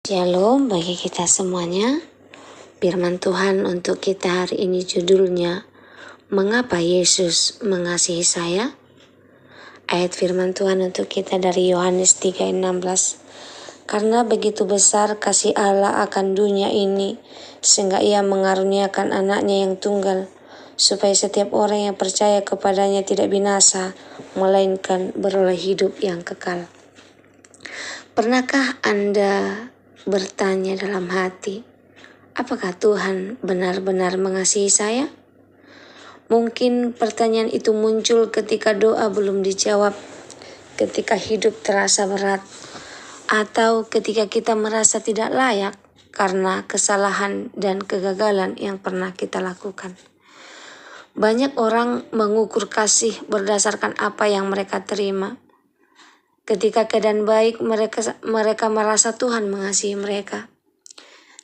Shalom bagi kita semuanya. Firman Tuhan untuk kita hari ini judulnya, Mengapa Yesus mengasihi saya? Ayat firman Tuhan untuk kita dari Yohanes 3:16. Karena begitu besar kasih Allah akan dunia ini, sehingga Ia mengaruniakan anaknya yang tunggal, supaya setiap orang yang percaya kepadanya tidak binasa, melainkan beroleh hidup yang kekal. Pernahkah Anda bertanya dalam hati, apakah Tuhan benar-benar mengasihi saya? Mungkin pertanyaan itu muncul ketika doa belum dijawab, ketika hidup terasa berat, atau ketika kita merasa tidak layak karena kesalahan dan kegagalan yang pernah kita lakukan. Banyak orang mengukur kasih berdasarkan apa yang mereka terima. Ketika keadaan baik, mereka merasa Tuhan mengasihi mereka.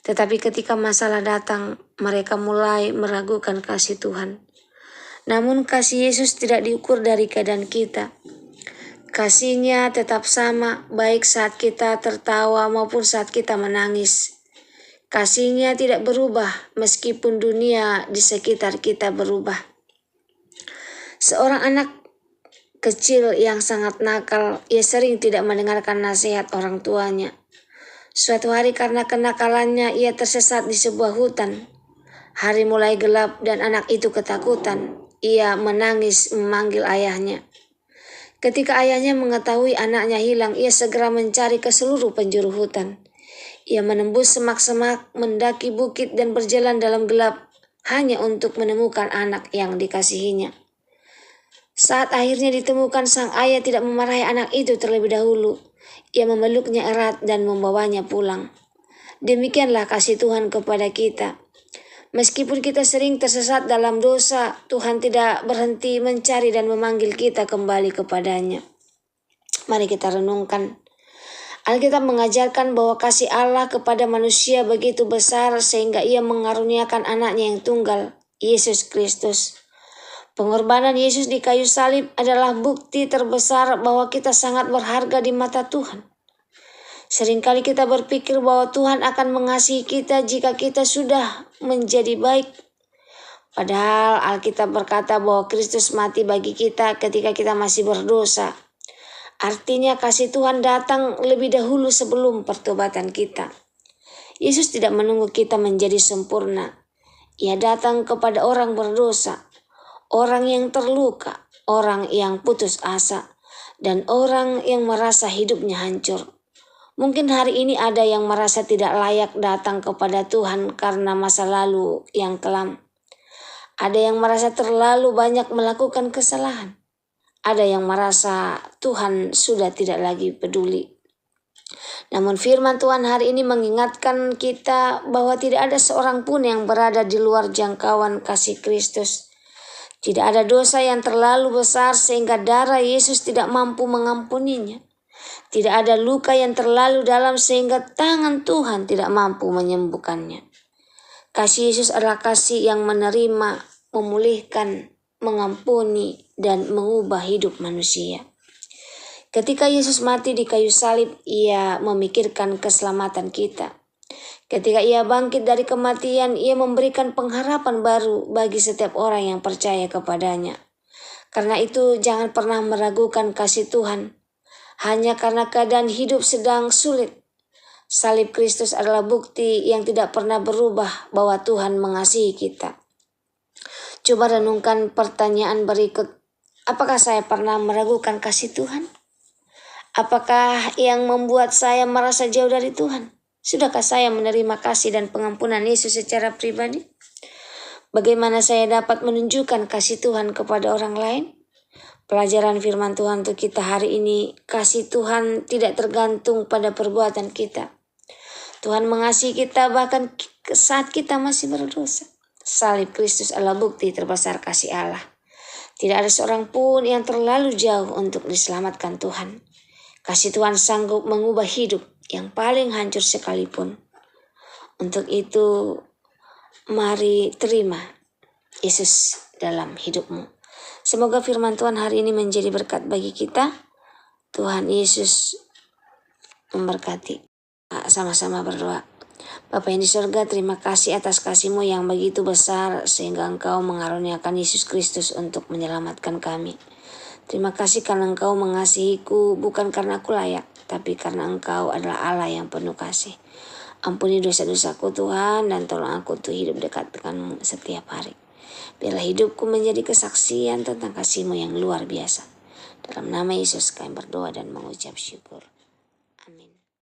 Tetapi ketika masalah datang, mereka mulai meragukan kasih Tuhan. Namun kasih Yesus tidak diukur dari keadaan kita. Kasih-Nya tetap sama, baik saat kita tertawa maupun saat kita menangis. Kasih-Nya tidak berubah meskipun dunia di sekitar kita berubah. Seorang anak kecil yang sangat nakal, ia sering tidak mendengarkan nasihat orang tuanya. Suatu hari karena kenakalannya, ia tersesat di sebuah hutan. Hari mulai gelap dan anak itu ketakutan. Ia menangis memanggil ayahnya. Ketika ayahnya mengetahui anaknya hilang, ia segera mencari ke seluruh penjuru hutan. Ia menembus semak-semak, mendaki bukit dan berjalan dalam gelap hanya untuk menemukan anak yang dikasihinya. Saat akhirnya ditemukan, sang ayah tidak memarahi anak itu terlebih dahulu. Ia memeluknya erat dan membawanya pulang. Demikianlah kasih Tuhan kepada kita. Meskipun kita sering tersesat dalam dosa, Tuhan tidak berhenti mencari dan memanggil kita kembali kepadanya. Mari kita renungkan. Alkitab mengajarkan bahwa kasih Allah kepada manusia begitu besar sehingga Ia mengaruniakan anaknya yang tunggal, Yesus Kristus. Pengorbanan Yesus di kayu salib adalah bukti terbesar bahwa kita sangat berharga di mata Tuhan. Seringkali kita berpikir bahwa Tuhan akan mengasihi kita jika kita sudah menjadi baik. Padahal Alkitab berkata bahwa Kristus mati bagi kita ketika kita masih berdosa. Artinya kasih Tuhan datang lebih dahulu sebelum pertobatan kita. Yesus tidak menunggu kita menjadi sempurna. Ia datang kepada orang berdosa, orang yang terluka, orang yang putus asa, dan orang yang merasa hidupnya hancur. Mungkin hari ini ada yang merasa tidak layak datang kepada Tuhan karena masa lalu yang kelam. Ada yang merasa terlalu banyak melakukan kesalahan. Ada yang merasa Tuhan sudah tidak lagi peduli. Namun firman Tuhan hari ini mengingatkan kita bahwa tidak ada seorang pun yang berada di luar jangkauan kasih Kristus. Tidak ada dosa yang terlalu besar sehingga darah Yesus tidak mampu mengampuninya. Tidak ada luka yang terlalu dalam sehingga tangan Tuhan tidak mampu menyembuhkannya. Kasih Yesus adalah kasih yang menerima, memulihkan, mengampuni, dan mengubah hidup manusia. Ketika Yesus mati di kayu salib, Ia memikirkan keselamatan kita. Ketika Ia bangkit dari kematian, Ia memberikan pengharapan baru bagi setiap orang yang percaya kepadanya. Karena itu jangan pernah meragukan kasih Tuhan. Hanya karena keadaan hidup sedang sulit. Salib Kristus adalah bukti yang tidak pernah berubah bahwa Tuhan mengasihi kita. Coba renungkan pertanyaan berikut. Apakah saya pernah meragukan kasih Tuhan? Apakah yang membuat saya merasa jauh dari Tuhan? Sudahkah saya menerima kasih dan pengampunan Yesus secara pribadi? Bagaimana saya dapat menunjukkan kasih Tuhan kepada orang lain? Pelajaran firman Tuhan untuk kita hari ini, kasih Tuhan tidak tergantung pada perbuatan kita. Tuhan mengasihi kita bahkan saat kita masih berdosa. Salib Kristus adalah bukti terbesar kasih Allah. Tidak ada seorang pun yang terlalu jauh untuk diselamatkan Tuhan. Kasih Tuhan sanggup mengubah hidup yang paling hancur sekalipun. Untuk itu, mari terima Yesus dalam hidupmu. Semoga firman Tuhan hari ini menjadi berkat bagi kita. Tuhan Yesus memberkati. Sama-sama berdoa. Bapa yang di surga, terima kasih atas kasih-Mu yang begitu besar sehingga Engkau mengaruniakan Yesus Kristus untuk menyelamatkan kami. Terima kasih karena Engkau mengasihiku bukan karena aku layak, tapi karena Engkau adalah Allah yang penuh kasih. Ampuni dosa-dosaku Tuhan, dan tolong aku untuk hidup dekat dengan-Mu setiap hari. Biarlah hidupku menjadi kesaksian tentang kasih-Mu yang luar biasa. Dalam nama Yesus kami berdoa dan mengucap syukur.